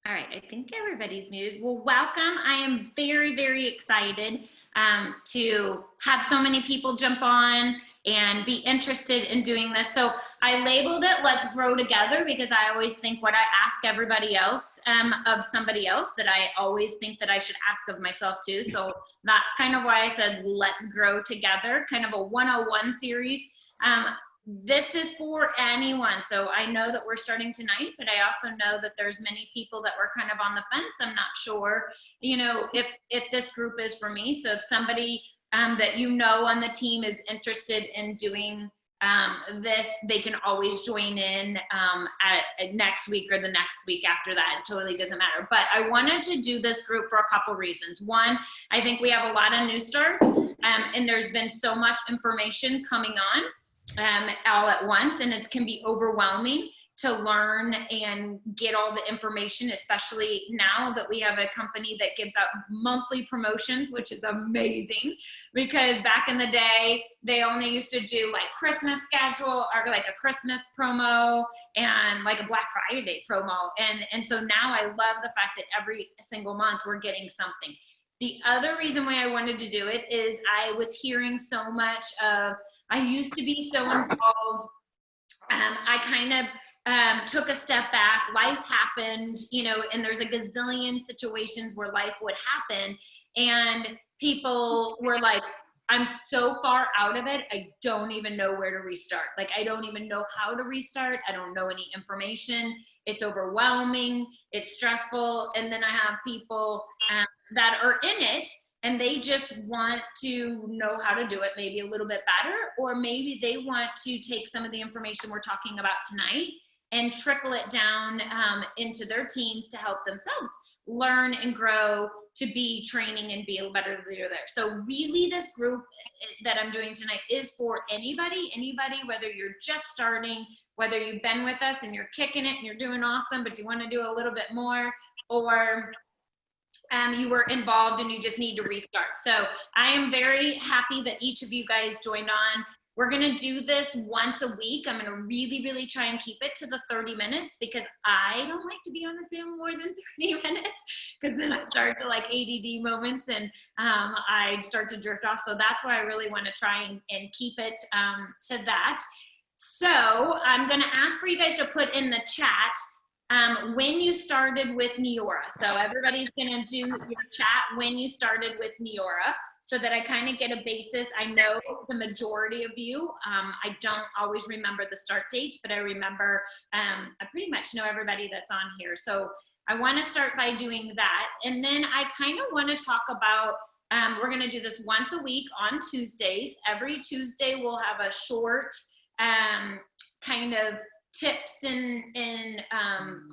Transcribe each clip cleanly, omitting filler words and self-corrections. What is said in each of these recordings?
All right, I think everybody's muted. Well, welcome. I am very, very excited to have so many people jump on and be interested in doing this. So I labeled it Let's Grow Together because I always think what I ask everybody else of somebody else that I always think that I should ask of myself too. So that's kind of why I said Let's Grow Together, kind of a 101 series. This is for anyone. So I know that we're starting tonight, but I also know that there's many people that were kind of on the fence. I'm not sure, if this group is for me. So if somebody that on the team is interested in doing this, they can always join in at next week or the next week after that. It totally doesn't matter. But I wanted to do this group for a couple reasons. One, I think we have a lot of new starts and there's been so much information coming on all at once, and it can be overwhelming to learn and get all the information, especially now that we have a company that gives out monthly promotions, which is amazing, because back in the day they only used to do like Christmas schedule or like a Christmas promo and like a Black Friday promo, and so now I love the fact that every single month we're getting something. The other reason why I wanted to do it is I was hearing so much of, I used to be so involved. I kind of took a step back. Life happened, and there's a gazillion situations where life would happen. And people were like, I'm so far out of it, I don't even know where to restart. Like, I don't even know how to restart. I don't know any information. It's overwhelming. It's stressful. And then I have people that are in it, and they just want to know how to do it maybe a little bit better, or maybe they want to take some of the information we're talking about tonight and trickle it down into their teams to help themselves learn and grow to be training and be a better leader there. So really this group that I'm doing tonight is for anybody, whether you're just starting, whether you've been with us and you're kicking it and you're doing awesome, but you want to do a little bit more, or you were involved and you just need to restart. So I am very happy that each of you guys joined on. We're going to do this once a week. I'm going to really, really try and keep it to the 30 minutes because I don't like to be on a Zoom more than 30 minutes because then I start to like ADD moments and I start to drift off. So that's why I really want to try and keep it to that. So I'm going to ask for you guys to put in the chat when you started with Neora. So everybody's gonna do your chat when you started with Neora so that I kind of get a basis. I know the majority of you, I don't always remember the start dates, but I remember, I pretty much know everybody that's on here. So I wanna start by doing that. And then I kind of wanna talk about, we're gonna do this once a week on Tuesdays. Every Tuesday we'll have a short kind of tips and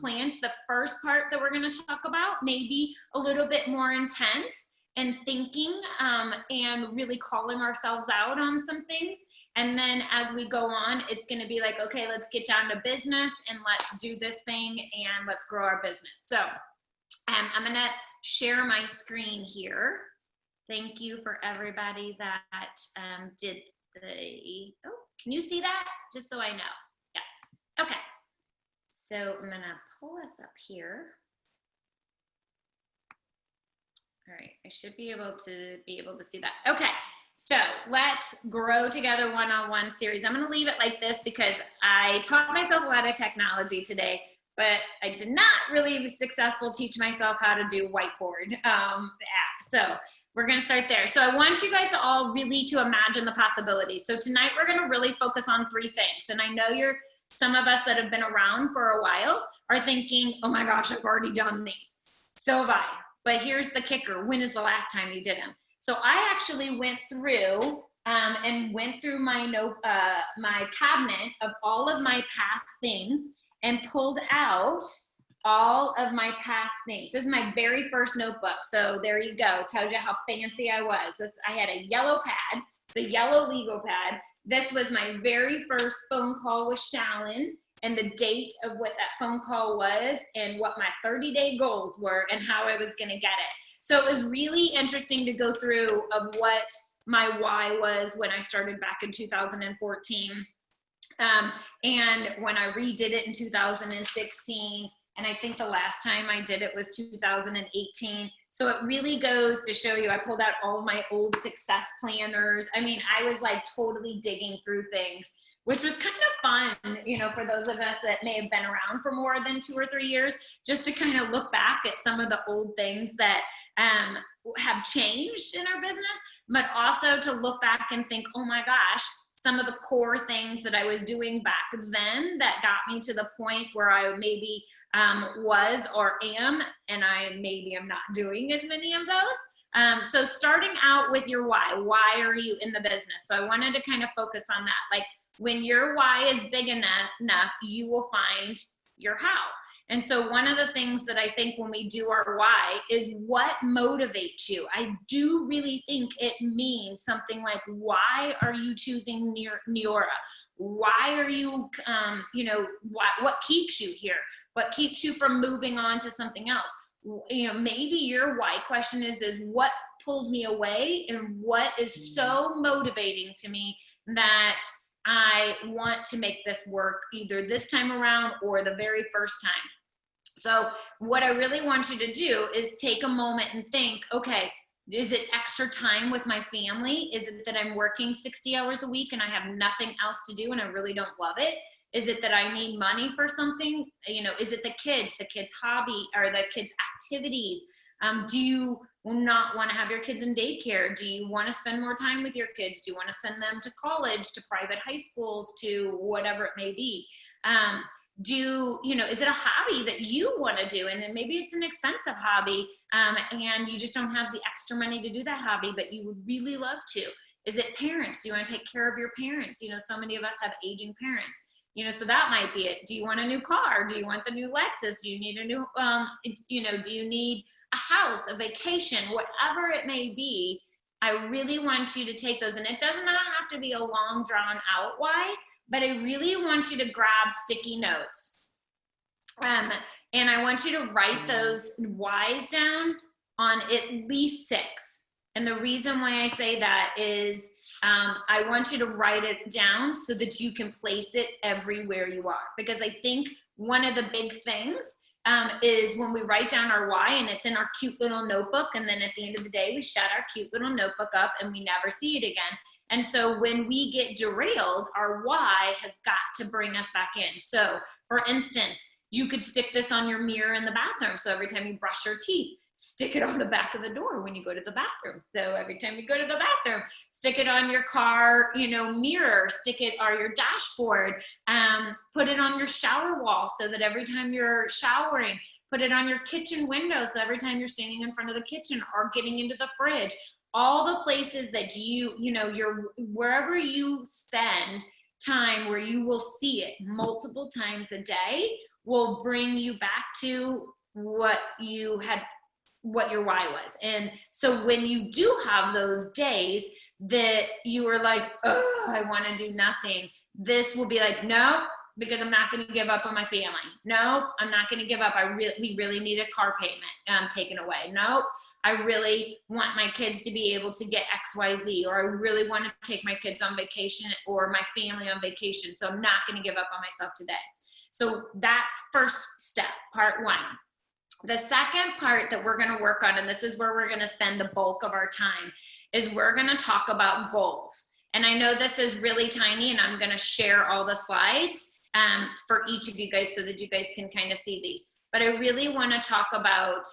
plans. The first part that we're going to talk about may be a little bit more intense and thinking and really calling ourselves out on some things. And then as we go on, it's going to be like, okay, let's get down to business and let's do this thing and let's grow our business. So I'm going to share my screen here. Thank you for everybody that did can you see that? Just so I know. Yes. Okay, so I'm gonna pull us up here. All right, I should be able to see that. Okay, so let's grow together one-on-one series. I'm gonna leave it like this because I taught myself a lot of technology today, but I did not really be successful teach myself how to do whiteboard app. So we're gonna start there. So I want you guys to all really to imagine the possibilities. So tonight we're gonna really focus on three things, and I know some of us that have been around for a while are thinking, oh my gosh, I've already done these. So have I. But here's the kicker. When is the last time you did them? So I actually went through my cabinet of all of my past things and pulled out all of my past things. This is my very first notebook. So there you go. Tells you how fancy I was. I had a yellow pad, the yellow legal pad. This was my very first phone call with Shallon and the date of what that phone call was and what my 30-day goals were and how I was going to get it. So it was really interesting to go through of what my why was when I started back in 2014. And when I redid it in 2016 And I think the last time I did it was 2018. So it really goes to show you, I pulled out all of my old success planners. I mean, I was like totally digging through things, which was kind of fun, you know, for those of us that may have been around for more than 2 or 3 years, just to kind of look back at some of the old things that have changed in our business, but also to look back and think, oh my gosh, some of the core things that I was doing back then that got me to the point where I maybe was or am, and I maybe am not doing as many of those. So starting out with your why are you in the business? So I wanted to kind of focus on that. Like when your why is big enough, you will find your how. And so one of the things that I think when we do our why is what motivates you. I do really think it means something like, why are you choosing Neora? Why are you, you know, what keeps you here? What keeps you from moving on to something else? You know, maybe your why question is what pulled me away and what is so motivating to me that I want to make this work either this time around or the very first time. So what I really want you to do is take a moment and think, okay, is it extra time with my family? Is it that I'm working 60 hours a week and I have nothing else to do and I really don't love it? Is it that I need money for something? You know, is it the kids hobby or the kids activities? Do you not want to have your kids in daycare? Do you want to spend more time with your kids? Do you want to send them to college, to private high schools, to whatever it may be? You know, is it a hobby that you want to do? And then maybe it's an expensive hobby and you just don't have the extra money to do that hobby, but you would really love to. Is it parents? Do you want to take care of your parents? You know, so many of us have aging parents. You know, so that might be it. Do you want a new car? Do you want the new Lexus? Do you need a new, you know, do you need a house, a vacation, whatever it may be? I really want you to take those, and it does not have to be a long drawn out why, but I really want you to grab sticky notes. And I want you to write those whys down on at least 6. And the reason why I say that is I want you to write it down so that you can place it everywhere you are. Because I think one of the big things is when we write down our why and it's in our cute little notebook, and then at the end of the day, we shut our cute little notebook up and we never see it again. And so when we get derailed, our why has got to bring us back in. So for instance, you could stick this on your mirror in the bathroom. So every time you brush your teeth, stick it on the back of the door when you go to the bathroom. So every time you go to the bathroom, stick it on your car, you know, mirror, stick it on your dashboard, put it on your shower wall so that every time you're showering, put it on your kitchen window. So every time you're standing in front of the kitchen or getting into the fridge, all the places that you know, wherever you spend time where you will see it multiple times a day will bring you back to what your why was. And so when you do have those days that you are like, oh, I want to do nothing, this will be like, no, because I'm not going to give up on my family. No, I'm not going to give up. We really need a car payment taken away. No, I really want my kids to be able to get XYZ, or I really want to take my kids on vacation or my family on vacation. So I'm not going to give up on myself today. So that's first step, part 1. The second part that we're going to work on, and this is where we're going to spend the bulk of our time, is we're going to talk about goals. And I know this is really tiny, and I'm going to share all the slides for each of you guys so that you guys can kind of see these. But I really want to talk about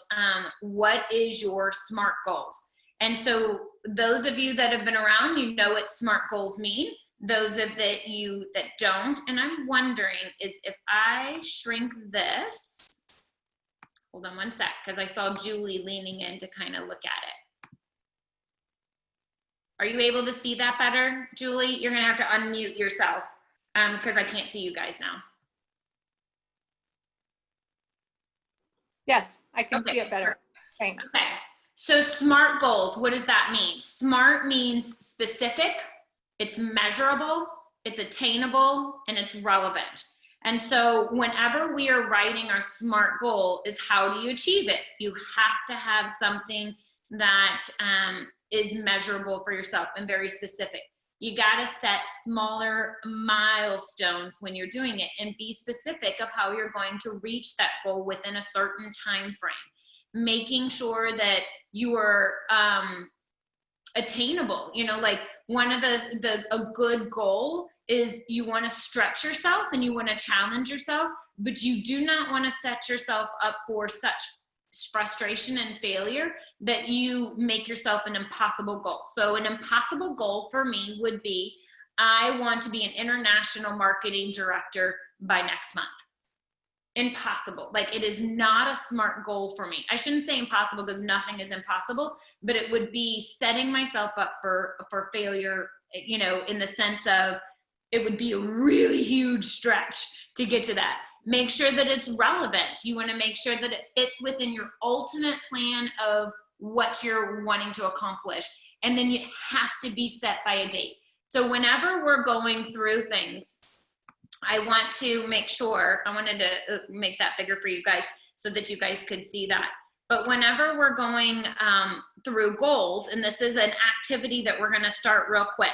what is your SMART goals. And so those of you that have been around, you know what SMART goals mean. Those of you that don't, and I'm wondering is if I shrink this, hold on one sec, because I saw Julie leaning in to kind of look at it. Are you able to see that better, Julie? You're gonna have to unmute yourself because I can't see you guys now. Yes, I can see it better. Thanks. Okay, so SMART goals, what does that mean? SMART means specific, it's measurable, it's attainable, and it's relevant. And so whenever we are writing our SMART goal is how do you achieve it? You have to have something that is measurable for yourself and very specific. You got to set smaller milestones when you're doing it and be specific of how you're going to reach that goal within a certain time frame. Making sure that you are attainable. You know, like one of a good goal is you want to stretch yourself and you want to challenge yourself, but you do not want to set yourself up for such frustration and failure that you make yourself an impossible goal. So an impossible goal for me would be, I want to be an international marketing director by next month. Impossible. Like, it is not a smart goal for me. I shouldn't say impossible because nothing is impossible, but it would be setting myself up for failure, you know, in the sense of it would be a really huge stretch to get to that. Make sure that it's relevant. You want to make sure that it fits within your ultimate plan of what you're wanting to accomplish. And then it has to be set by a date. So whenever we're going through things, I want to make sure, I wanted to make that bigger for you guys so that you guys could see that. But whenever we're going through goals, and this is an activity that we're going to start real quick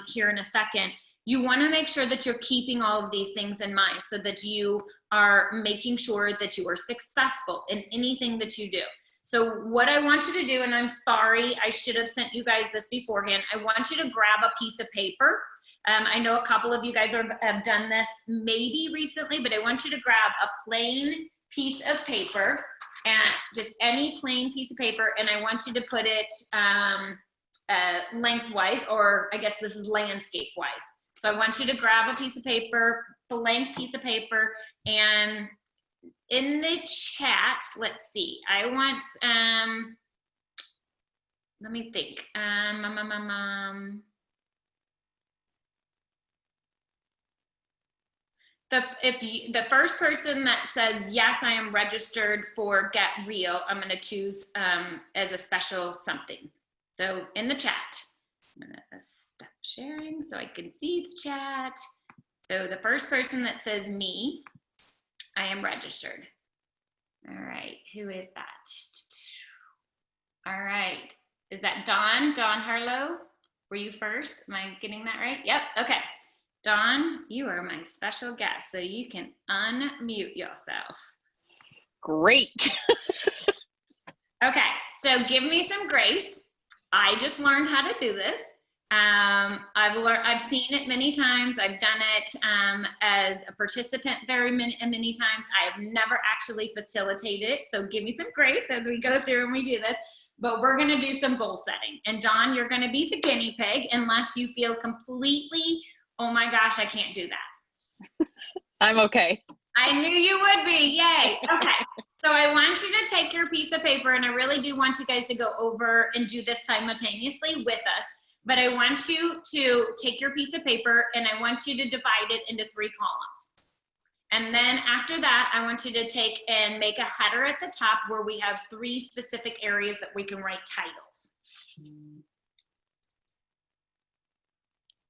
here in a second, you want to make sure that you're keeping all of these things in mind so that you are making sure that you are successful in anything that you do. So what I want you to do, and I'm sorry, I should have sent you guys this beforehand. I want you to grab a piece of paper. I know a couple of you guys have done this maybe recently, but I want you to grab a plain piece of paper, and just any plain piece of paper, and I want you to put it lengthwise, or I guess this is landscape wise. So I want you to grab a piece of paper, blank piece of paper, and in the chat, let's see, I want, let me think, the first person that says, yes, I am registered for Get Real, I'm gonna choose as a special something. So in the chat, I'm gonna stop sharing so I can see the chat. So the first person that says me, I am registered. All right, who is that? All right, is that Dawn? Dawn Harlow, were you first? Am I getting that right? Yep, okay. Dawn, you are my special guest, so you can unmute yourself. Great. Okay, so give me some grace. I just learned how to do this. I've seen it many times. I've done it as a participant many times. I have never actually facilitated it, so give me some grace as we go through and we do this. But we're going to do some goal setting. And Dawn, you're going to be the guinea pig unless you feel completely, oh my gosh, I can't do that. I'm okay. I knew you would be. Yay. Okay. So I want you to take your piece of paper, and I really do want you guys to go over and do this simultaneously with us. But I want you to take your piece of paper and I want you to divide it into 3 columns. And then after that, I want you to take and make a header at the top where we have 3 specific areas that we can write titles.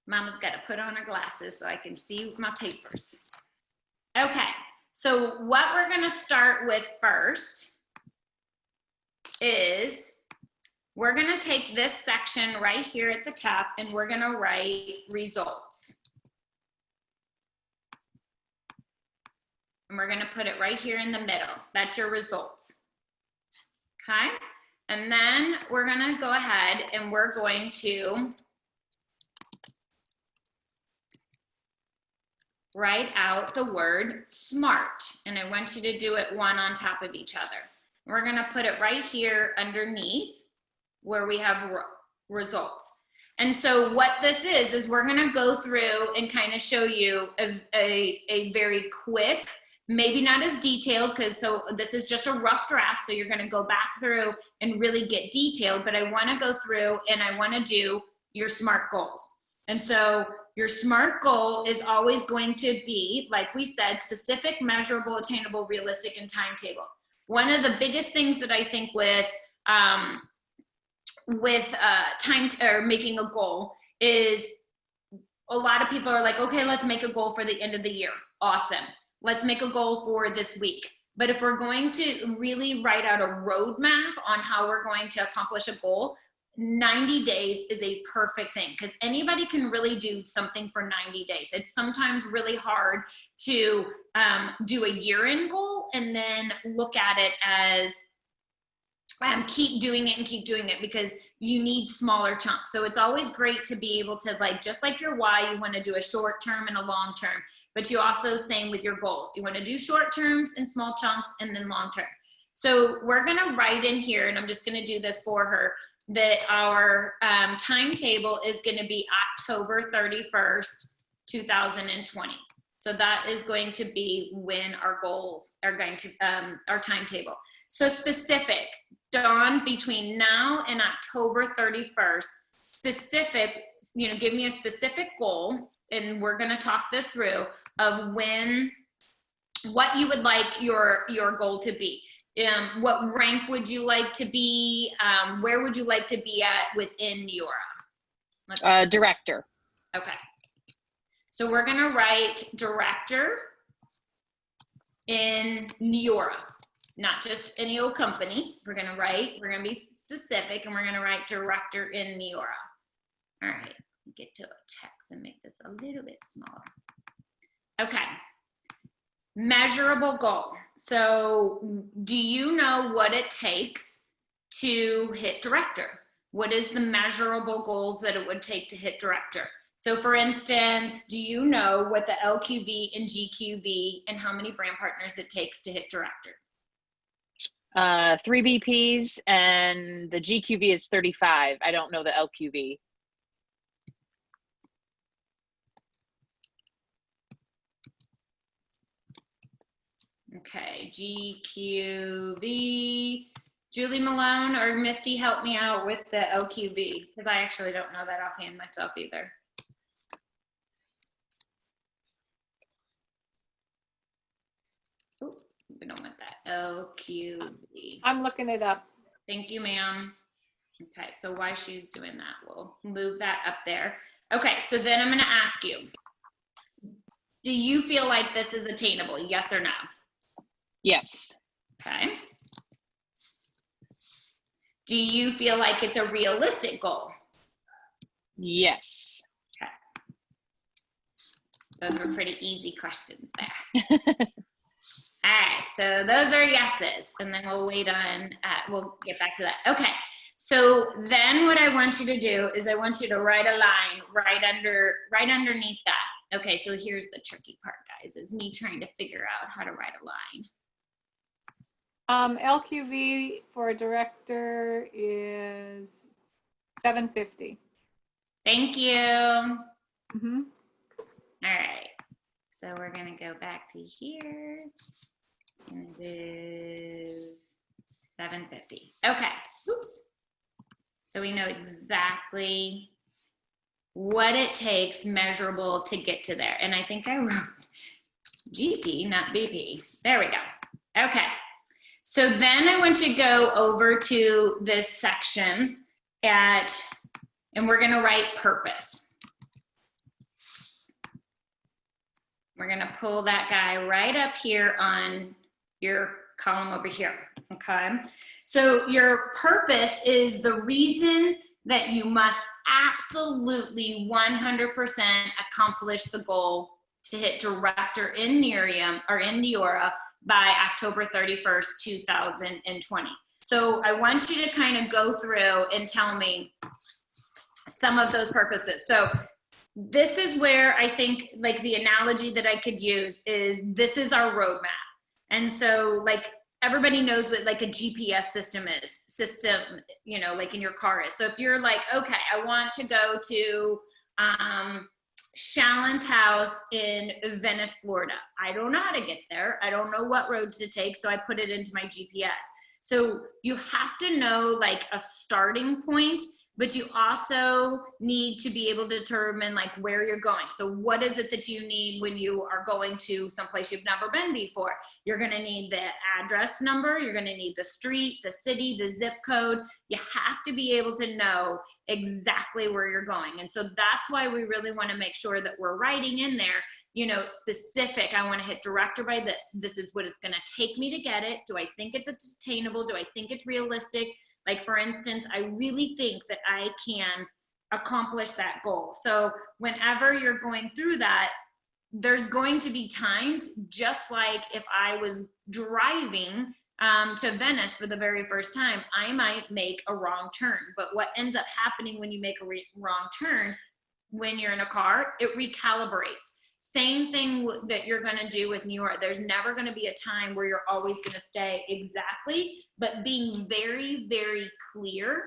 Mama's got to put on her glasses so I can see my papers. Okay, so what we're going to start with first is we're going to take this section right here at the top and we're going to write results. And we're going to put it right here in the middle. That's your results. Okay, and then we're going to go ahead and we're going to write out the word SMART, and I want you to do it one on top of each other. We're going to put it right here underneath where we have results. And so what this is we're going to go through and kind of show you a very quick, maybe not as detailed, because so this is just a rough draft, so you're going to go back through and really get detailed, but I want to go through and I want to do your SMART goals. And so your SMART goal is always going to be, like we said, specific, measurable, attainable, realistic, and timetable. One of the biggest things that I think with making a goal is a lot of people are like, okay, let's make a goal for the end of the year. Awesome. Let's make a goal for this week. But if we're going to really write out a roadmap on how we're going to accomplish a goal, 90 days is a perfect thing because anybody can really do something for 90 days. It's sometimes really hard to do a year-end goal and then look at it as keep doing it and keep doing it because you need smaller chunks. So it's always great to be able to, like, just like your why, you want to do a short term and a long term, but you also same with your goals. You want to do short terms and small chunks and then long term. So we're going to write in here, and I'm just going to do this for her, that our timetable is going to be October 31st, 2020. So that is going to be when our goals are going to, our timetable. So specific, Dawn, between now and October 31st, specific, you know, give me a specific goal, and we're going to talk this through of what you would like your goal to be. What rank would you like to be? Where would you like to be at within Neora? Director. Okay. So we're going to write director in Neora, not just any old company. We're going to be specific, and we're going to write director in Neora. All right. Get to a text and make this a little bit smaller. Okay. Measurable goal. So do you know what it takes to hit director? What is the measurable goals that it would take to hit director? So for instance, do you know what the LQV and GQV and how many brand partners it takes to hit director? 3 BPs, and the GQV is 35. I don't know the LQV. Okay, GQV. Julie Malone or Misty, help me out with the LQV, because I actually don't know that offhand myself either. Oh, we don't want that. LQV. I'm looking it up. Thank you, ma'am. Okay, so while she's doing that, we'll move that up there. Okay, so then I'm going to ask you, do you feel like this is attainable? Yes or no? Yes. Okay. Do you feel like it's a realistic goal? Yes. Okay. Those were pretty easy questions there. All right, so those are yeses, and then we'll wait on, we'll get back to that. Okay, so then what I want you to do is I want you to write a line right underneath that. Okay, so here's the tricky part, guys, is me trying to figure out how to write a line. LQV for a director is 750. Thank you. Mm-hmm. All right, so we're gonna go back to here, and it is 750. Okay, oops. So we know exactly what it takes measurable to get to there. And I think I wrote GP, not BP. There we go. Okay. So then I want you to go over to this section and we're going to write purpose. We're going to pull that guy right up here on your column over here. Okay. So your purpose is the reason that you must absolutely 100% accomplish the goal to hit director in Neora or in Neora by October 31st, 2020. So I want you to kind of go through and tell me some of those purposes. So this is where I think, like, the analogy that I could use is this is our roadmap. And so, like, everybody knows what, like, a GPS system is, you know, like in your car is. So if you're like, okay, I want to go to Shallon's house in Venice, Florida. I don't know how to get there. I don't know what roads to take, so I put it into my GPS. So you have to know, like, a starting point, but you also need to be able to determine, like, where you're going. So what is it that you need when you are going to someplace you've never been before? You're gonna need the address number, you're gonna need the street, the city, the zip code. You have to be able to know exactly where you're going. And so that's why we really wanna make sure that we're writing in there, you know, specific. I wanna hit director by this. This is what it's gonna take me to get it. Do I think it's attainable? Do I think it's realistic? Like, for instance, I really think that I can accomplish that goal. So whenever you're going through that, there's going to be times, just like if I was driving to Venice for the very first time, I might make a wrong turn. But what ends up happening when you make a wrong turn, when you're in a car, it recalibrates. Same thing that you're going to do with New York. There's never going to be a time where you're always going to stay exactly, but being very, very clear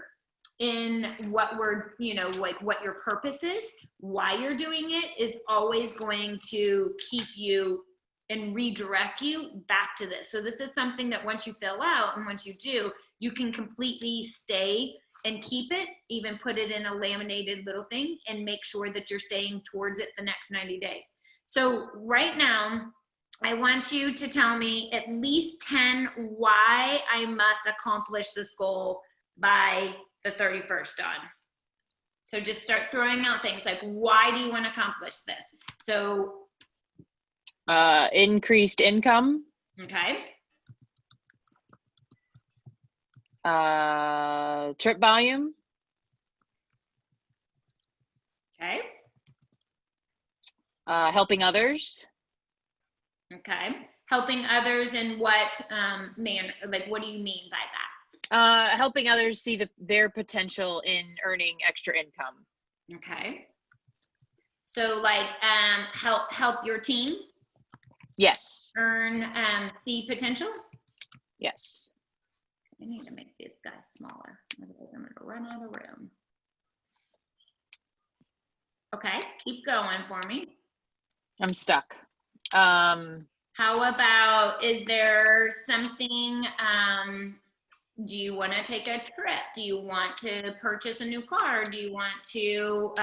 in what we're, like what your purpose is, why you're doing it, is always going to keep you and redirect you back to this. So this is something that once you fill out and once you do, you can completely stay and keep it, even put it in a laminated little thing and make sure that you're staying towards it the next 90 days. So right now, I want you to tell me at least 10 why I must accomplish this goal by the 31st, Dawn. So just start throwing out things like, why do you want to accomplish this? So, increased income, okay, trip volume, okay, helping others, okay. Helping others in what manner? Like, what do you mean by that? helping others see their potential in earning extra income. Okay. So like help your team Yes. earn see potential. Yes. I need to make this guy smaller. Otherwise I'm gonna run out of room. Okay, keep going for me. I'm stuck. How about, is there something, do you want to take a trip? Do you want to purchase a new car? Do you want to,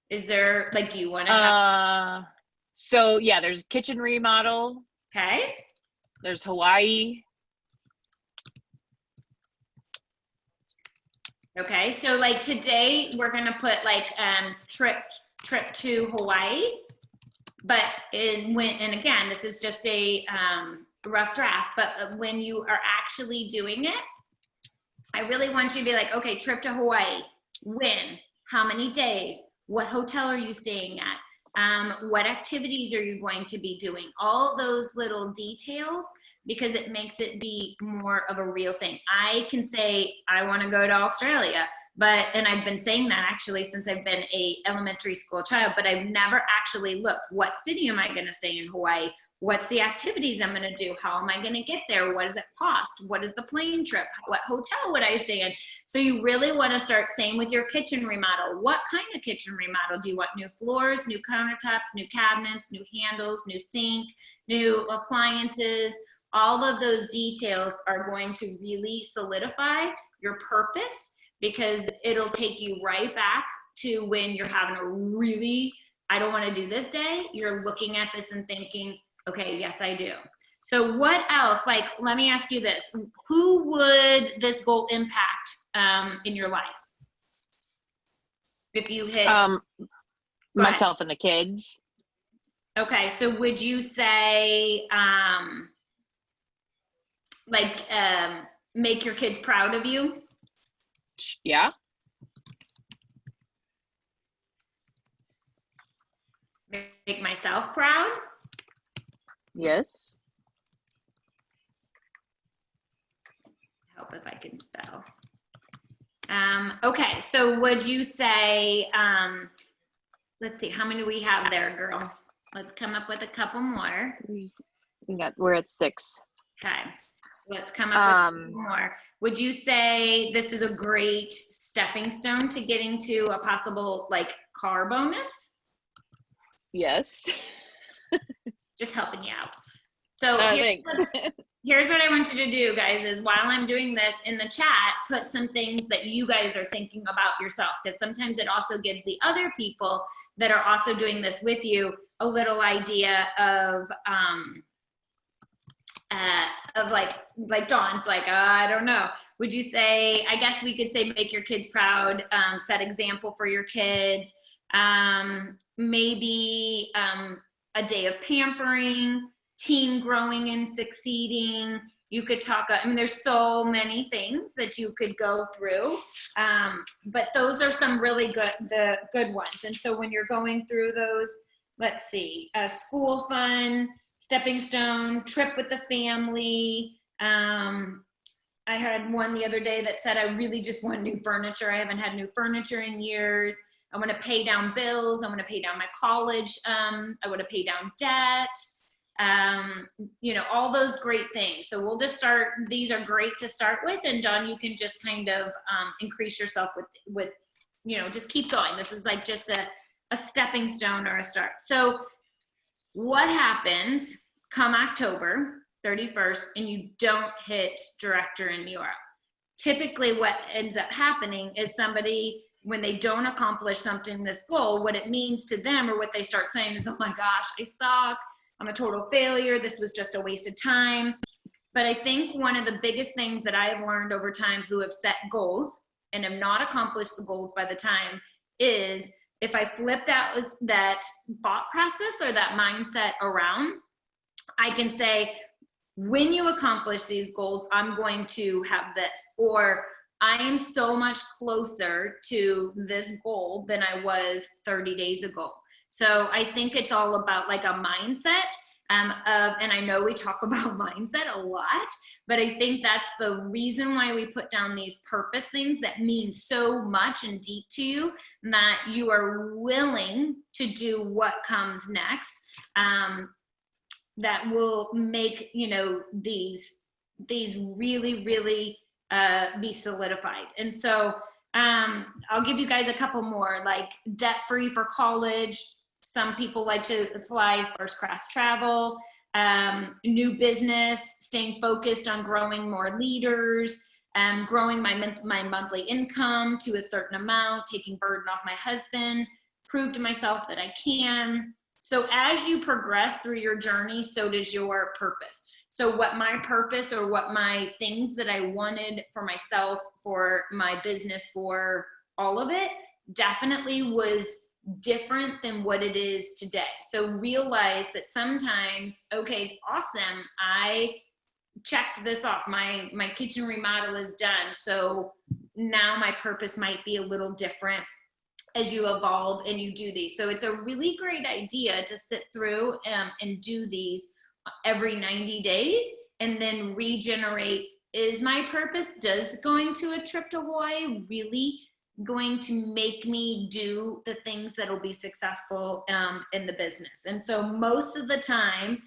is there, like, do you want to have, so yeah, there's kitchen remodel. okay, There's Hawaii. okay, so like today, we're gonna put like, trip to Hawaii, but and again, this is just a rough draft, but when you are actually doing it, I really want you to be like, okay, trip to Hawaii, when, how many days, what hotel are you staying at, what activities are you going to be doing, all those little details, because it makes it be more of a real thing. I can say, I want to go to Australia, and I've been saying that actually since I've been a elementary school child, but I've never actually looked, what city am I going to stay in Hawaii? What's the activities I'm going to do? How am I going to get there? What does it cost? What is the plane trip? What hotel would I stay in? So you really want to start, same with your kitchen remodel. What kind of kitchen remodel? Do you want new floors, new countertops, new cabinets, new handles, new sink, new appliances? All of those details are going to really solidify your purpose, because it'll take you right back to when you're having a really, I don't want to do this day. You're looking at this and thinking, okay, yes, I do. So what else? Like, let me ask you this. Who would this goal impact in your life? If you hit Myself and the kids. Okay, so would you say make your kids proud of you? Yeah. Make myself proud? Yes. Help if I can spell. Okay, so would you say, let's see, how many do we have there, girl? Let's come up with a couple more. We're at 6. Okay, let's come up with more. Would you say this is a great stepping stone to getting to a possible like car bonus? Yes. Just helping you out. So Thanks. here's what I want you to do, guys, is while I'm doing this in the chat, put some things that you guys are thinking about yourself, because sometimes it also gives the other people that are also doing this with you a little idea of like Dawn's like, I don't know. Would you say, I guess we could say make your kids proud, set example for your kids, maybe a day of pampering, team growing and succeeding, You could talk, I mean, there's so many things that you could go through. But those are some really good ones. And so when you're going through those, let's see, school fun, stepping stone, trip with the family. I had one the other day that said, I really just want new furniture. I haven't had new furniture in years. I want to pay down bills. I want to pay down my college. I want to pay down debt. You know, all those great things. So we'll just start, these are great to start with. And John, you can just kind of increase yourself with, you know, just keep going. This is like just a stepping stone or a start. So what happens come October 31st and you don't hit director in Europe? Typically what ends up happening is somebody, when they don't accomplish something, this goal, what it means to them or what they start saying is, oh my gosh, I suck. I'm a total failure. This was just a waste of time. But I think one of the biggest things that I have learned over time who have set goals and have not accomplished the goals by the time is if I flip that thought process or that mindset around, I can say, when you accomplish these goals, I'm going to have this, or I am so much closer to this goal than I was 30 days ago. So I think it's all about like a mindset and I know we talk about mindset a lot, but I think that's the reason why we put down these purpose things that mean so much and deep to you, that you are willing to do what comes next. That will make, you know, these really, really be solidified. And so I'll give you guys a couple more, like debt-free for college. Some people like to fly first class travel, new business, staying focused on growing more leaders, growing my monthly income to a certain amount, taking burden off my husband, prove to myself that I can. So as you progress through your journey, so does your purpose. So what my purpose or what my things that I wanted for myself, for my business, for all of it, definitely was different than what it is today. So realize that sometimes, okay, awesome, I checked this off. My kitchen remodel is done. So now my purpose might be a little different as you evolve and you do these. So it's a really great idea to sit through and do these every 90 days and then regenerate. Is my purpose, does going to a trip to Hawaii really going to make me do the things that will be successful in the business? And so most of the time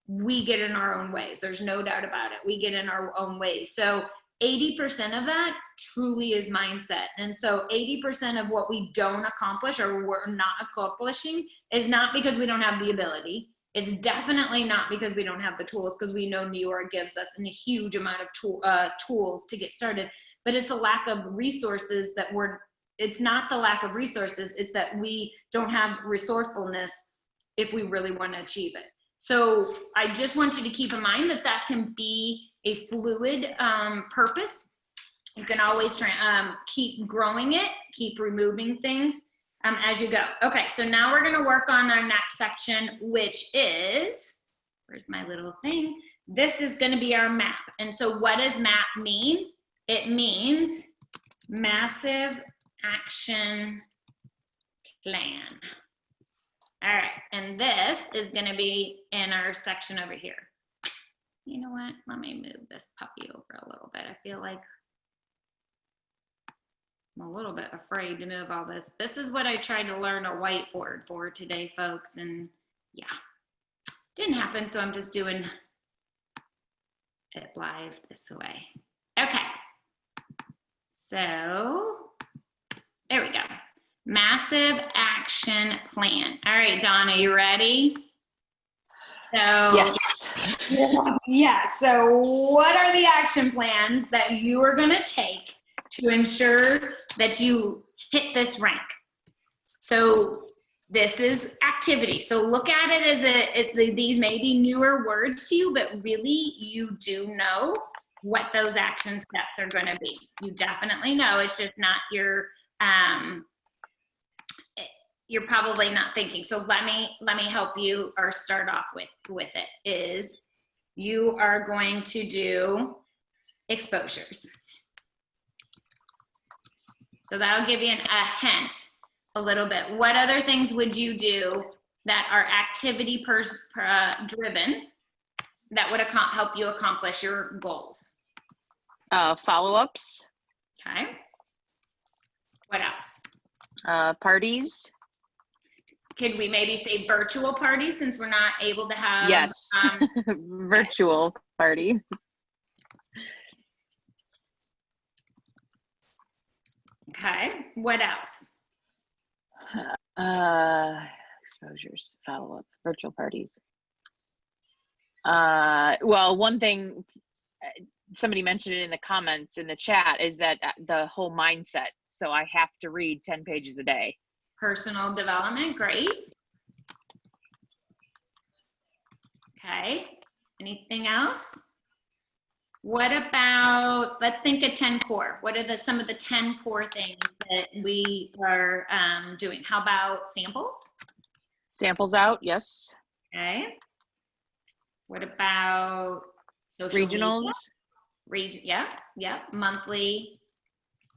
we get in our own ways. There's no doubt about it. We get in our own ways. So 80% of that truly is mindset. And so 80% of what we don't accomplish or we're not accomplishing is not because we don't have the ability. It's definitely not because we don't have the tools, because we know New York gives us a huge amount of tools to get started. But it's a lack of resources that it's not the lack of resources, it's that we don't have resourcefulness if we really want to achieve it. So I just want you to keep in mind that that can be a fluid purpose. You can always keep growing it, keep removing things as you go. Okay, so now we're gonna work on our next section, which is, where's my little thing? This is gonna be our map. And so what does map mean? It means massive action plan. All right, and this is gonna be in our section over here. You know what, let me move this puppy over a little bit. I feel like I'm a little bit afraid to move all this. This is what I tried to learn a whiteboard for today, folks, and yeah, didn't happen, so I'm just doing it live this way. Okay, so there we go. Massive action plan. All right, Dawn, are you ready? So Yes. yeah, so what are the action plans that you are going to take to ensure that you hit this rank? So this is activity. So look at it as these may be newer words to you, but really you do know what those action steps are going to be. You definitely know. It's just not you're probably not thinking. So let me help you or start off with it is you are going to do exposures. So that'll give you a hint a little bit. What other things would you do that are activity driven that would help you accomplish your goals? Follow-ups, Okay. What else? parties. Could we maybe say virtual parties since we're not able to have? Yes. Virtual party. Okay. What else? Exposures, follow-up, virtual parties. Well, one thing somebody mentioned it in the comments in the chat is that the whole mindset. So I have to read 10 pages a day. Personal development. Great. Okay. Anything else? What about, let's think of 10 core. What are some of the 10 core things that we are doing? How about samples? Samples out, yes. Okay. What about social Regionals. media? Yeah. Monthly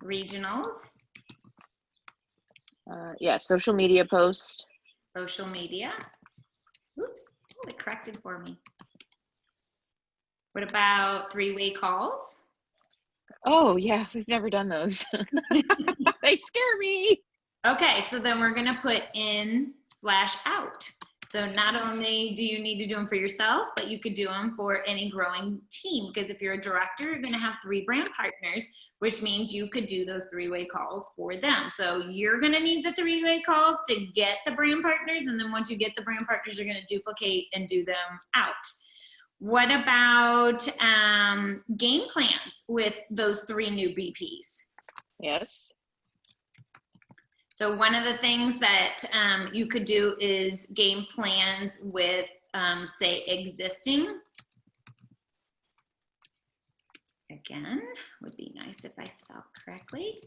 regionals. Yeah, social media post. Social media. Oops. Oh, it corrected for me. What about 3-way calls? Oh yeah, we've never done those. They scare me. Okay, so then we're gonna put in/out. So not only do you need to do them for yourself, but you could do them for any growing team. Because if you're a director, you're gonna have 3 brand partners, which means you could do those 3-way calls for them. So you're gonna need the 3-way calls to get the brand partners. And then once you get the brand partners, you're gonna duplicate and do them out. What about game plans with those 3 new BPs? Yes. So one of the things that you could do is game plans with, say, existing. Again, would be nice if I spelled correctly.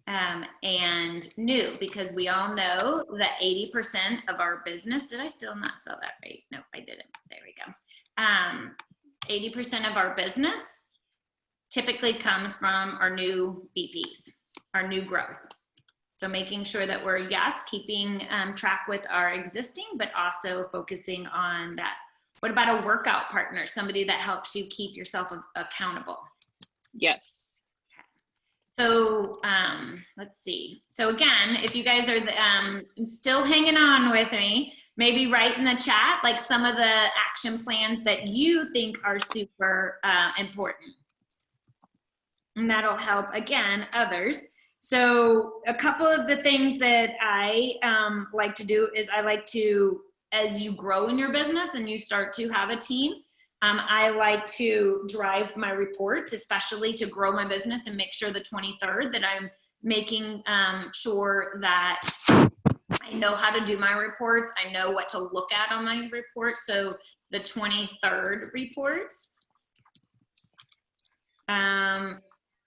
And new, because we all know that 80% of our business, did I still not spell that right? No, I didn't. There we go. 80% of our business typically comes from our new BPs, our new growth. So making sure that we're, yes, keeping track with our existing, but also focusing on that. What about a workout partner, somebody that helps you keep yourself accountable? Yes. So let's see. So again, if you guys are still hanging on with me, maybe write in the chat like some of the action plans that you think are super important. And that'll help, again, others. So a couple of the things that I like to do is I like to, as you grow in your business and you start to have a team, I like to drive my reports, especially to grow my business and make sure the 23rd that I'm making sure that I know how to do my reports. I know what to look at on my reports. So the 23rd reports.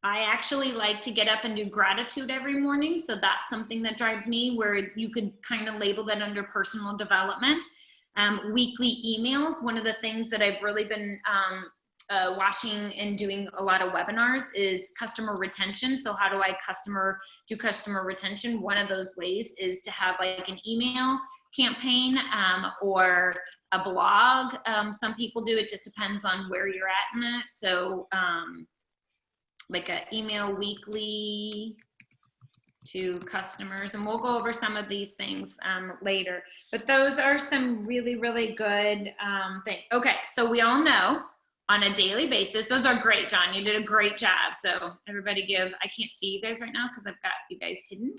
I actually like to get up and do gratitude every morning. So that's something that drives me, where you could kind of label that under personal development. Weekly emails. One of the things that I've really been watching and doing a lot of webinars is customer retention. So how do I do customer retention? One of those ways is to have like an email campaign or a blog. Some people do, it just depends on where you're at in it. So like an email weekly to customers, and we'll go over some of these things later, but those are some really, really good things. Okay, so we all know on a daily basis, those are great, John, you did a great job. So everybody give, I can't see you guys right now because I've got you guys hidden,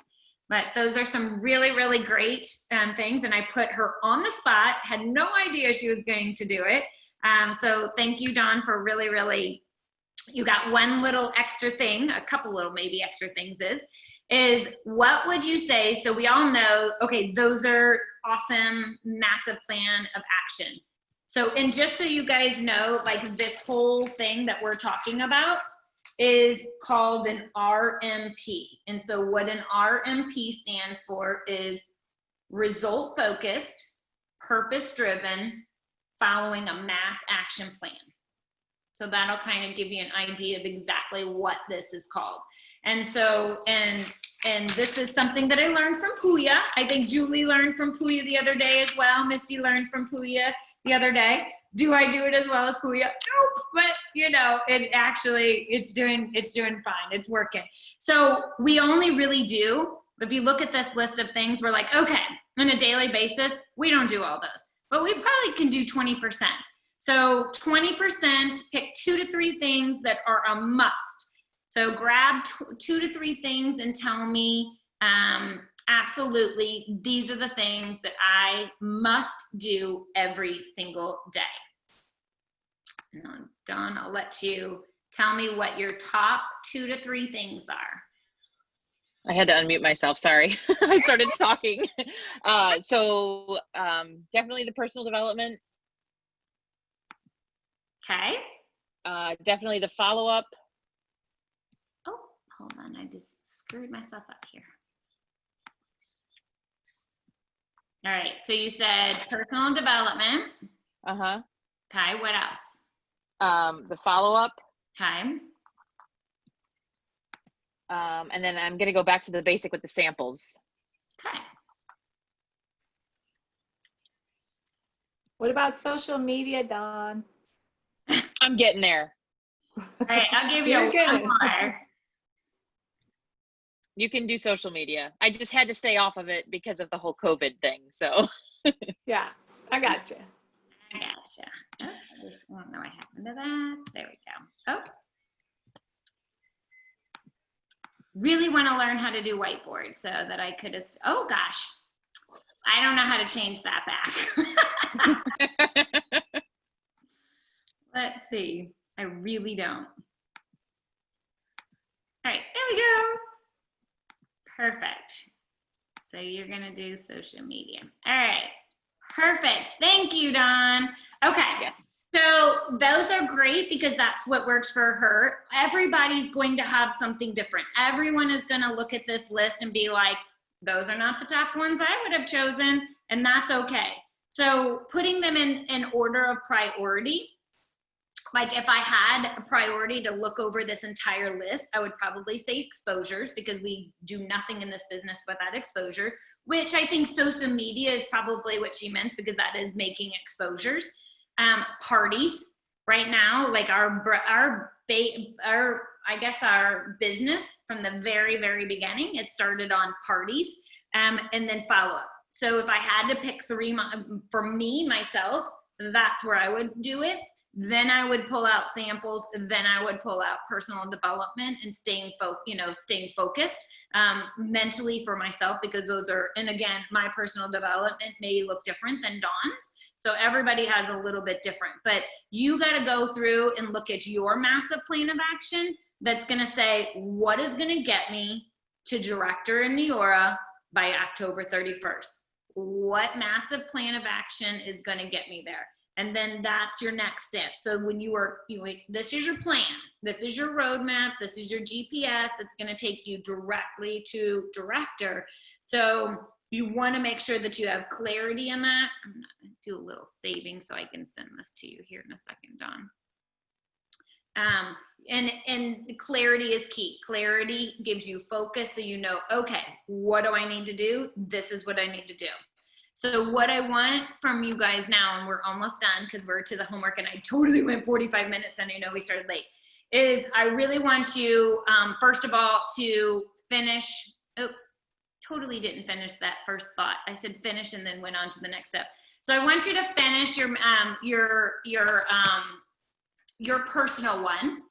but those are some really, really great things. And I put her on the spot, had no idea she was going to do it. So thank you, Dawn, for really, really, you got one little extra thing, a couple little maybe extra things is what would you say? So we all know, okay, those are awesome, massive plan of action. So, and just so you guys know, like this whole thing that we're talking about is called an RMP. And so what an RMP stands for is result focused, purpose driven, following a mass action plan. So that'll kind of give you an idea of exactly what this is called. And so, and this is something that I learned from Puya. I think Julie learned from Puya the other day as well. Misty learned from Puya the other day. Do I do it as well as Puya? Nope. But you know, it's doing fine. It's working. So we only really do, if you look at this list of things, we're like, okay, on a daily basis, we don't do all those, but we probably can do 20%. So 20%, pick 2 to 3 things that are a must. So grab 2 to 3 things and tell me, absolutely, these are the things that I must do every single day. And Dawn, I'll let you tell me what your top 2 to 3 things are. I had to unmute myself, sorry. I started talking. So definitely the personal development. Okay. Definitely the follow-up. Oh, hold on, I just screwed myself up here. All right, so you said personal development. Uh-huh. Okay, what else? The follow-up. Okay. And then I'm gonna go back to the basic with the samples. Okay. What about social media, Dawn? I'm getting there. All right, I'll give you You're one good. more. You can do social media. I just had to stay off of it because of the whole COVID thing, so. Yeah, I got you. I gotcha. Oh, I don't know what happened to that. There we go. Oh. Really want to learn how to do whiteboard so that I could just, oh gosh. I don't know how to change that back. Let's see. I really don't. All right, there we go. Perfect. So you're gonna do social media. All right, perfect. Thank you, Dawn. Okay. Yes. So those are great because that's what works for her. Everybody's going to have something different. Everyone is gonna look at this list and be like, those are not the top ones I would have chosen, and that's okay. So putting them in order of priority, like if I had a priority to look over this entire list, I would probably say exposures because we do nothing in this business without exposure, which I think social media is probably what she meant because that is making exposures. Parties right now, like our business from the very, very beginning, it started on parties and then follow up. So if I had to pick 3 for me, myself, that's where I would do it. Then I would pull out samples. Then I would pull out personal development and staying focused mentally for myself because those are, and again, my personal development may look different than Dawn's. So everybody has a little bit different, but you got to go through and look at your massive plan of action that's going to say, what is going to get me to director in Neora by October 31st? What massive plan of action is going to get me there? And then that's your next step. So when this is your plan, this is your roadmap, this is your GPS that's going to take you directly to director. So you want to make sure that you have clarity in that. I'm going to do a little saving so I can send this to you here in a second, Dawn. And clarity is key. Clarity gives you focus so you know, okay, what do I need to do? This is what I need to do. So what I want from you guys now, and we're almost done because we're to the homework and I totally went 45 minutes and I know we started late, is I really want you, first of all, to finish, totally didn't finish that first thought. I said finish and then went on to the next step. So I want you to finish your personal one,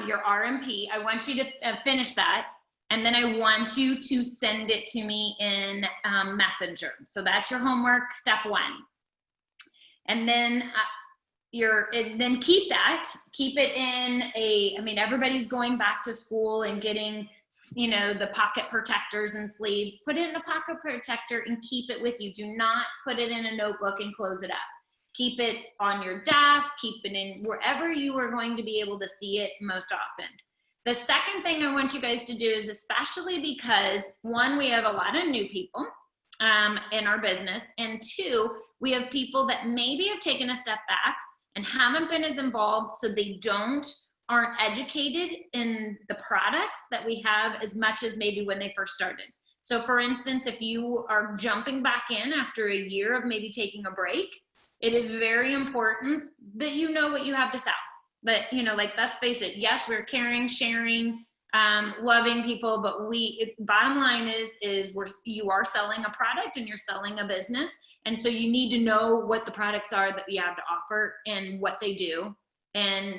your RMP. I want you to finish that. And then I want you to send it to me in Messenger. So that's your homework, step 1. And then then keep it in everybody's going back to school and getting, the pocket protectors and sleeves. Put it in a pocket protector and keep it with you. Do not put it in a notebook and close it up. Keep it on your desk, keep it in wherever you are going to be able to see it most often. The second thing I want you guys to do is, especially because 1, we have a lot of new people in our business, and 2, We have people that maybe have taken a step back and haven't been as involved, so they aren't educated in the products that we have as much as maybe when they first started. So for instance, if you are jumping back in after a year of maybe taking a break, it is very important that you know what you have to sell. But, you know, like, let's face it, yes, we're caring, sharing, loving people, but bottom line is you are selling a product and you're selling a business. And so you need to know what the products are that you have to offer and what they do and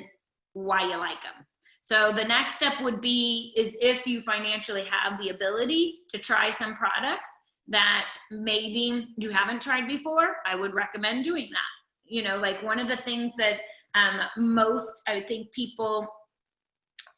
why you like them. So the next step would be is if you financially have the ability to try some products that maybe you haven't tried before, I would recommend doing that. You know, like, one of the things that I think people,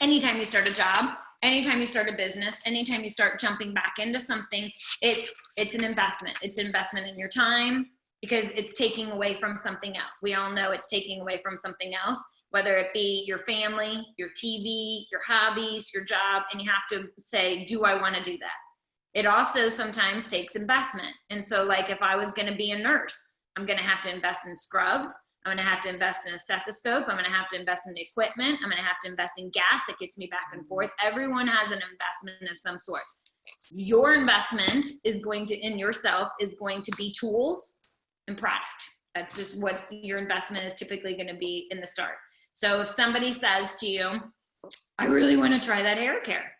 anytime you start a job, anytime you start a business, anytime you start jumping back into something, it's an investment. It's an investment in your time because it's taking away from something else. We all know it's taking away from something else, whether it be your family, your TV, your hobbies, your job, and you have to say, do I want to do that? It also sometimes takes investment. And so, like, if I was going to be a nurse, I'm going to have to invest in scrubs. I'm going to have to invest in a stethoscope. I'm going to have to invest in equipment. I'm going to have to invest in gas that gets me back and forth. Everyone has an investment of some sort. Your investment in yourself is going to be tools and product. That's just what your investment is typically going to be in the start. So if somebody says to you, I really want to try that hair care,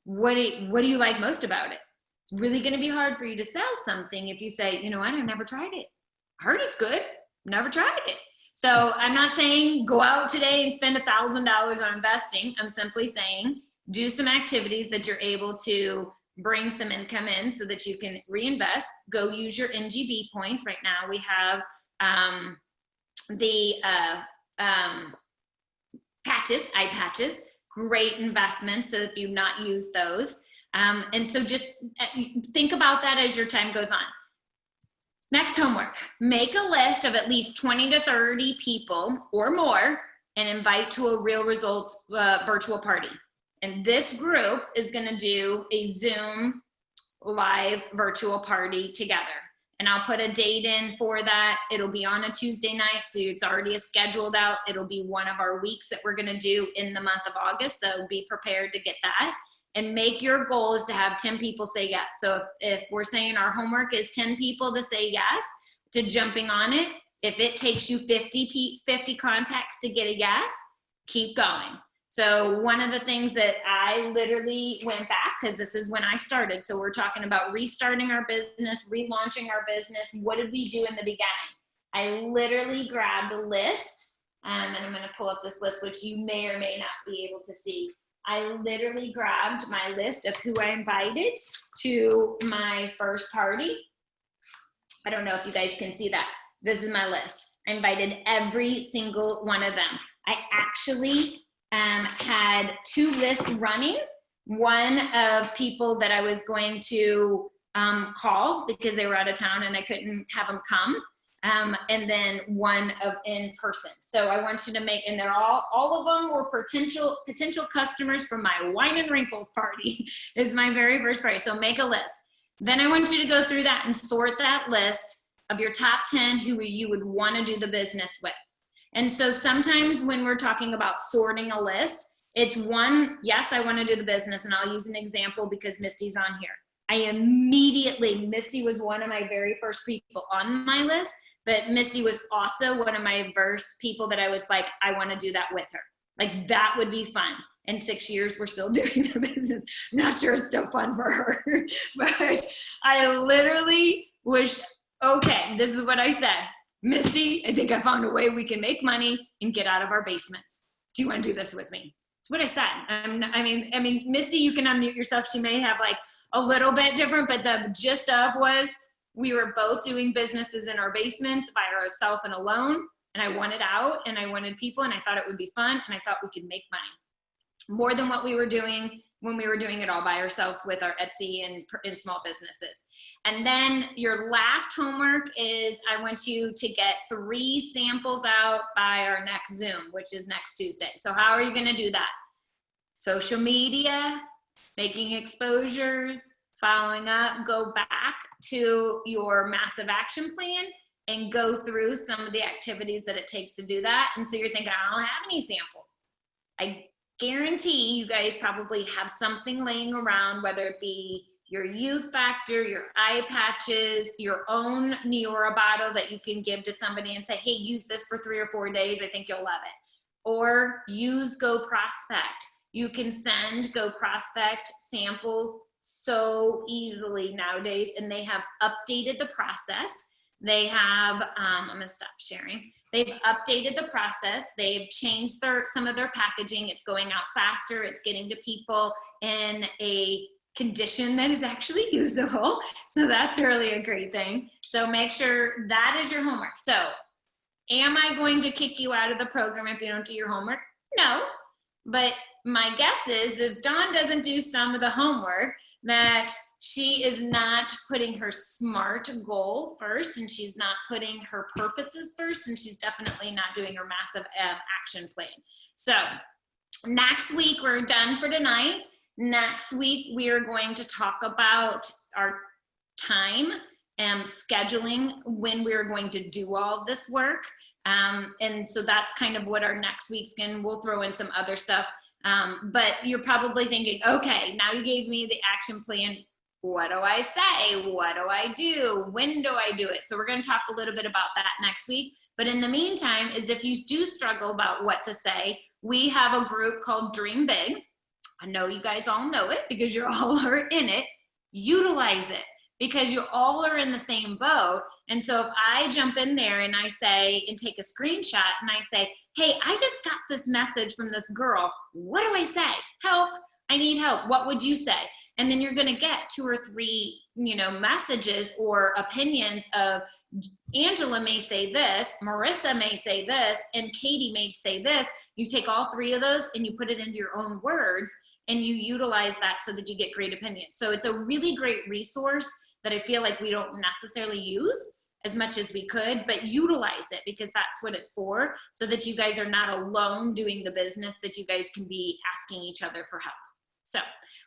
what do you like most about it? It's really going to be hard for you to sell something if you say, you know what, I've never tried it. I heard it's good. Never tried it. So I'm not saying go out today and spend $1,000 on investing. I'm simply saying do some activities that you're able to bring some income in so that you can reinvest. Go use your NGB points. Right now we have the eye patches, great investments. So if you've not used those, and so just think about that as your time goes on. Next homework, make a list of at least 20 to 30 people or more and invite to a Real Results virtual party. And this group is gonna do a Zoom live virtual party together. And I'll put a date in for that. It'll be on a Tuesday night, so it's already scheduled out. It'll be one of our weeks that we're gonna do in the month of August, so be prepared to get that. And make your goal is to have 10 people say yes. So if we're saying our homework is 10 people to say yes to jumping on it, if it takes you 50 contacts to get a yes, keep going. So one of the things that I literally went back, because this is when I started. So we're talking about restarting our business, relaunching our business. What did we do in the beginning? I literally grabbed a list, and I'm going to pull up this list, which you may or may not be able to see. I literally grabbed my list of who I invited to my first party. I don't know if you guys can see that. This is my list. I invited every single one of them. I actually had 2 lists running. One of people that I was going to call because they were out of town and I couldn't have them come. And then one of in person. So I want you to make, and they're all of them were potential customers for my Wine and Wrinkles party. Is my very first party. So make a list. Then I want you to go through that and sort that list of your top 10 who you would want to do the business with. And so sometimes when we're talking about sorting a list, it's one, yes, I want to do the business, and I'll use an example because Misty's on here. Misty was one of my very first people on my list. But Misty was also one of my first people that I was like, I want to do that with her. Like, that would be fun. In 6 years, we're still doing the business. I'm not sure it's still fun for her. But I literally was, okay, this is what I said. Misty, I think I found a way we can make money and get out of our basements. Do you want to do this with me? That's what I said. I mean, Misty, you can unmute yourself. She may have like a little bit different, but the gist of was, we were both doing businesses in our basements by ourselves and alone, and I wanted out and I wanted people, and I thought it would be fun, and I thought we could make money more than what we were doing when we were doing it all by ourselves with our Etsy and small businesses. And then your last homework is I want you to get 3 samples out by our next Zoom, which is next Tuesday. So how are you going to do that? Social media, making exposures, following up, go back to your massive action plan and go through some of the activities that it takes to do that. And so you're thinking, I don't have any samples. I guarantee you guys probably have something laying around, whether it be your youth factor, your eye patches, your own Neora bottle that you can give to somebody and say, hey, use this for 3 or 4 days. I think you'll love it. Or use Go Prospect. You can send Go Prospect samples so easily nowadays, and they have updated the process. They have, I'm gonna stop sharing. They've updated the process. They've changed some of their packaging. It's going out faster. It's getting to people in a condition that is actually usable. So that's really a great thing. So make sure that is your homework. So am I going to kick you out of the program if you don't do your homework? No, but my guess is if Dawn doesn't do some of the homework, that she is not putting her SMART goal first, and she's not putting her purposes first, and she's definitely not doing her massive action plan. So next week, we're done for tonight. Next week, we are going to talk about our time and scheduling when we're going to do all of this work. And so that's kind of what our next week's in. We'll throw in some other stuff. But you're probably thinking, okay, now you gave me the action plan. What do I say? What do I do? When do I do it? So we're going to talk a little bit about that next week. But in the meantime, is if you do struggle about what to say, we have a group called Dream Big. I know you guys all know it because you all are in it. Utilize it because you all are in the same boat. And so if I jump in there and I say, and take a screenshot and I say, hey, I just got this message from this girl. What do I say? Help, I need help. What would you say? And then you're gonna get 2 or 3, messages or opinions of Angela may say this, Marissa may say this, and Katie may say this. You take all 3 of those and you put it into your own words and you utilize that so that you get great opinions. So it's a really great resource that I feel like we don't necessarily use as much as we could, but utilize it because that's what it's for, so that you guys are not alone doing the business, that you guys can be asking each other for help. So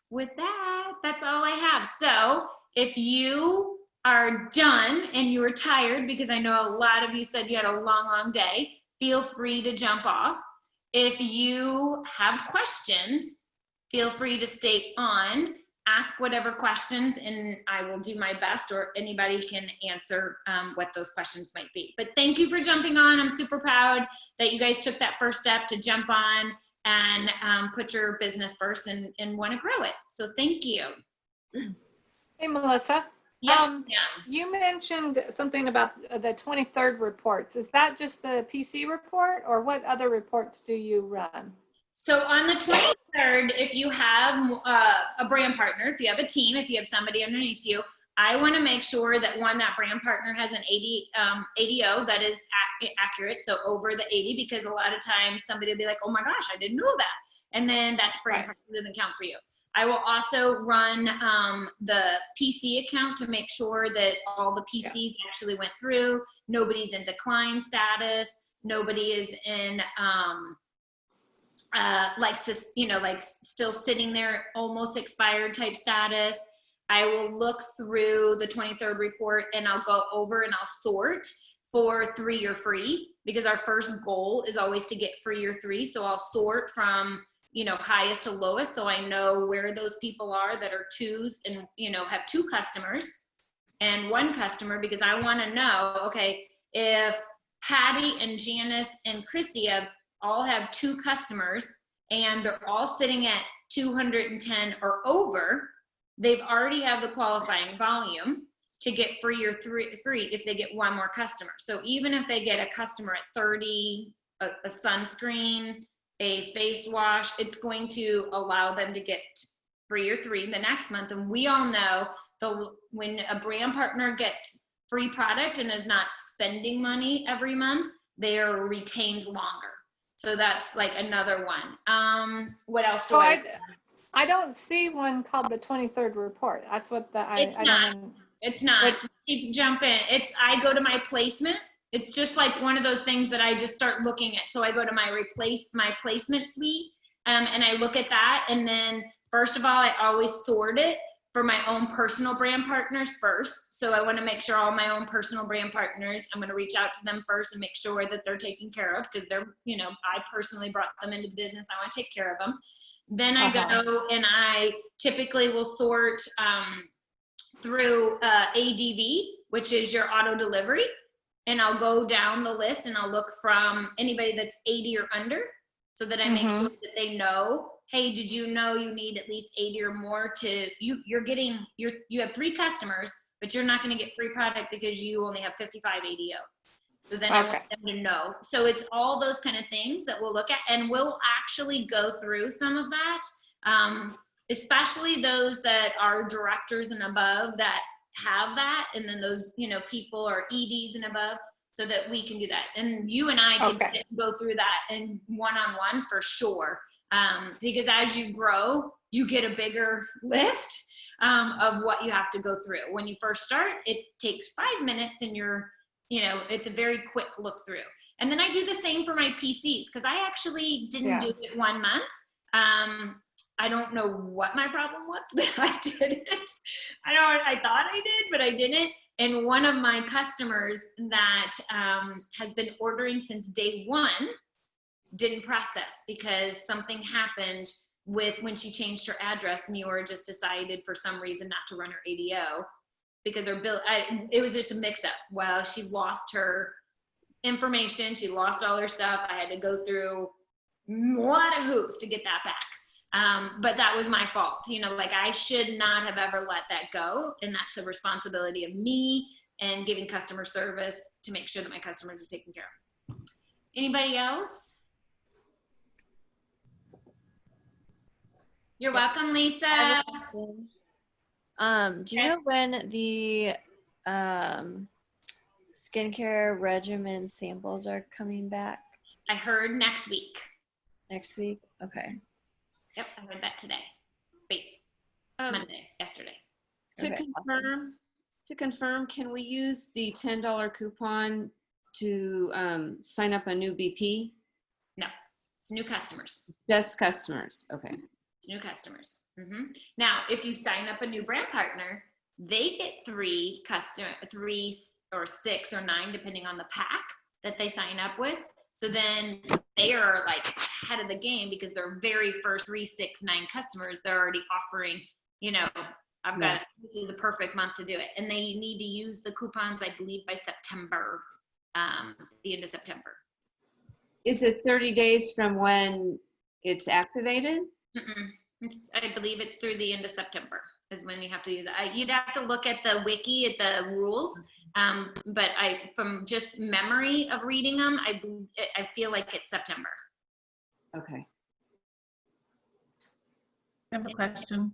with that, that's all I have. So if you are done and you are tired, because I know a lot of you said you had a long, long day, feel free to jump off. If you have questions, feel free to stay on. Ask whatever questions and I will do my best, or anybody can answer what those questions might be. But thank you for jumping on. I'm super proud that you guys took that first step to jump on and put your business first and want to grow it. So thank you. Hey, Melissa. Yes, You mentioned something about the 23rd reports. Is that just the PC report, or what other reports do you run? So on the 23rd, if you have a brand partner, if you have a team, if you have somebody underneath you, I want to make sure that that brand partner has an ADO that is accurate, so over the 80, because a lot of times somebody will be like, oh my gosh, I didn't know that. And then that brand partner doesn't count for you. I will also run the PC account to make sure that all the PCs actually went through. Nobody's in decline status. Nobody is in still sitting there, almost expired type status. I will look through the 23rd report and I'll go over and I'll sort for 3 or free, because our first goal is always to get free or 3. So I'll sort from, highest to lowest. So I know where those people are that are 2s and, have 2 customers and 1 customer, because I want to know, okay, if Patty and Janice and Christy all have 2 customers and they're all sitting at 210 or over, they've already have the qualifying volume to get free or free if they get 1 more customer. So even if they get a customer at 30, a sunscreen, a face wash, it's going to allow them to get free or 3 the next month. And we all know when a brand partner gets free product and is not spending money every month, they are retained longer. So that's like another one. What else do I don't see one called the 23rd report. That's what It's not. Keep jumping. I go to my placement. It's just like one of those things that I just start looking at. So I go to my placement suite and I look at that. And then first of all, I always sort it for my own personal brand partners first. So I want to make sure all my own personal brand partners, I'm going to reach out to them first and make sure that they're taken care of, because they're, you know, I personally brought them into the business. I want to take care of them. Then I go and I typically will sort through ADV, which is your auto delivery. And I'll go down the list and I'll look from anybody that's 80 or under, so that I make sure that they know, hey, did you know you need at least 80 or more to, you have 3 customers, but you're not going to get free product because you only have 55 ADO. So then I want them to know. So it's all those kind of things that we'll look at, and we'll actually go through some of that, especially those that are directors and above that have that, and then those, you know, people are EDs and above, so that we can do that. And you and I can go through that in one-on-one for sure. Because as you grow, you get a bigger list of what you have to go through. When you first start, it takes 5 minutes and you're, you know, it's a very quick look through. And then I do the same for my PCs, because I actually didn't do it 1 month. I don't know what my problem was, but I didn't. I thought I did, but I didn't. And one of my customers that has been ordering since day 1 didn't process, because something happened with when she changed her address. Muir just decided for some reason not to run her ADO because her bill, it was just a mix up. Well, she lost her information. She lost all her stuff. I had to go through a lot of hoops to get that back. But that was my fault. You know, like, I should not have ever let that go. And that's a responsibility of me and giving customer service to make sure that my customers are taken care of. Anybody else? You're welcome, Lisa. Do you know when the skincare regimen samples are coming back? I heard next week. Next week? Okay. Yep, I heard that today. Wait, Monday, yesterday. To confirm, can we use the $10 coupon to sign up a new BP? No, it's new customers. Just customers. Okay. It's new customers. Now, if you sign up a new brand partner, they get 3 or 6 or 9, depending on the pack that they sign up with. So then they are like ahead of the game, because their very first 3, 6, 9 customers, they're already offering, you know, this is a perfect month to do it. And they need to use the coupons, I believe, by September, the end of September. Is it 30 days from when it's activated? I believe it's through the end of September is when you have to use it. You'd have to look at the wiki, at the rules. But from just memory of reading them, I feel like it's September. Okay. I have a question.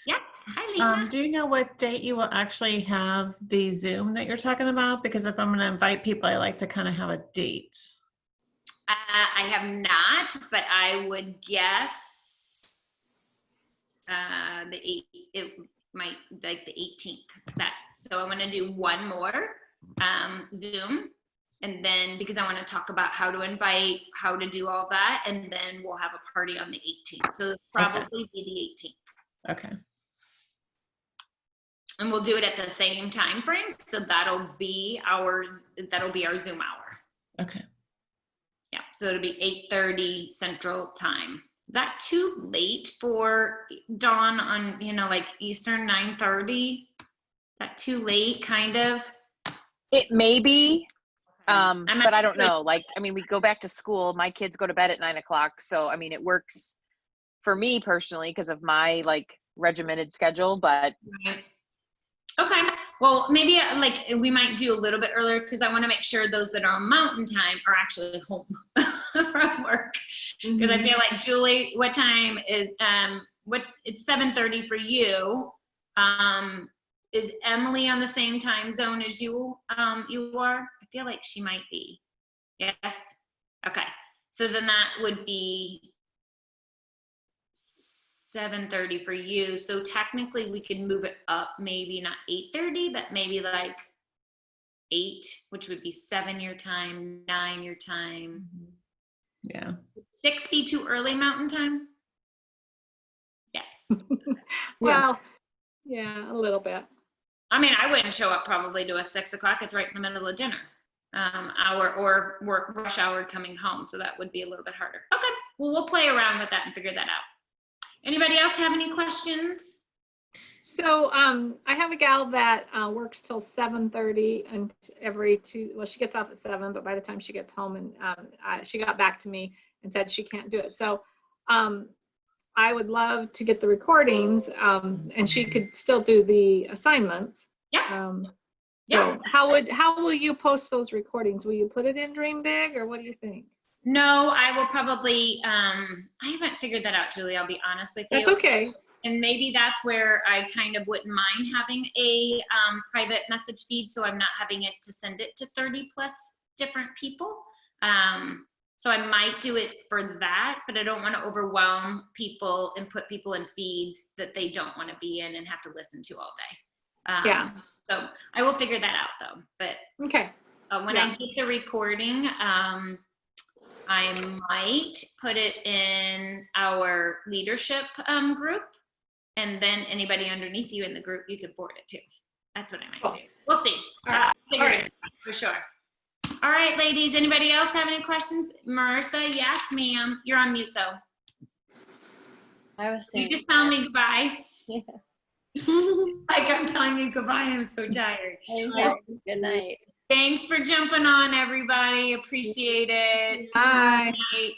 Yeah. Hi, Lisa. Do you know what date you will actually have the Zoom that you're talking about? Because if I'm going to invite people, I like to kind of have a date. I have not, but I would guess it might like the 18th. So I'm going to do one more Zoom, and then because I want to talk about how to invite, how to do all that, and then we'll have a party on the 18th. So it'll probably be the 18th. Okay. And we'll do it at the same time frame. So that'll be our Zoom hour. Okay. Yeah. So it'll be 8:30 Central Time. Is that too late for Dawn on, you know, like Eastern 9:30? Is that too late, kind of? It may be, but I don't like, know. Like, I mean, we go back to school. My kids go to bed at 9 o'clock. So, I mean, it works for me personally because of my like regimented schedule, but. Okay. Well, maybe like we might do a little bit earlier, because I want to make sure those that are on Mountain Time are actually home from work. Because I feel like, Julie, what time is, it's 7:30 for you. Is Emily on the same time zone as you are? I feel like she might be. Yes. Okay. So then that would be 7:30 for you. So technically we could move it up, maybe not 8:30, but maybe like 8, which would be 7 your time, 9 your time. Yeah. 6 be too early Mountain Time? Yes. Well, Yeah, a little bit. I mean, I wouldn't show up probably to a 6 o'clock. It's right in the middle of dinner hour or work rush hour coming home. So that would be a little bit harder. Okay, well, we'll play around with that and figure that out. Anybody else have any questions? So I have a gal that works till 7:30 and well, she gets off at 7, but by the time she gets home and she got back to me and said she can't do it. So I would love to get the recordings and she could still do the assignments. Yeah. So how will you post those recordings? Will you put it in Dream Big or what do you think? No, I will probably, I haven't figured that out, Julie, I'll be honest with you. That's okay. And maybe that's where I kind of wouldn't mind having a private message feed, so I'm not having it to send it to 30 plus different people. So I might do it for that, but I don't want to overwhelm people and put people in feeds that they don't want to be in and have to listen to all day. Yeah. So I will figure that out though. But Okay. when I get the recording, I might put it in our leadership group, and then anybody underneath you in the group, you can forward it to. That's what I might do. We'll see. All Figure right. it out for sure. All right, ladies, anybody else have any questions? Marissa, yes, ma'am. You're on mute though. I was You saying. just tell me goodbye. Yeah. Like I'm telling you goodbye, I'm so tired. Good night. Thanks for jumping on, everybody. Appreciate it. Bye. Good night.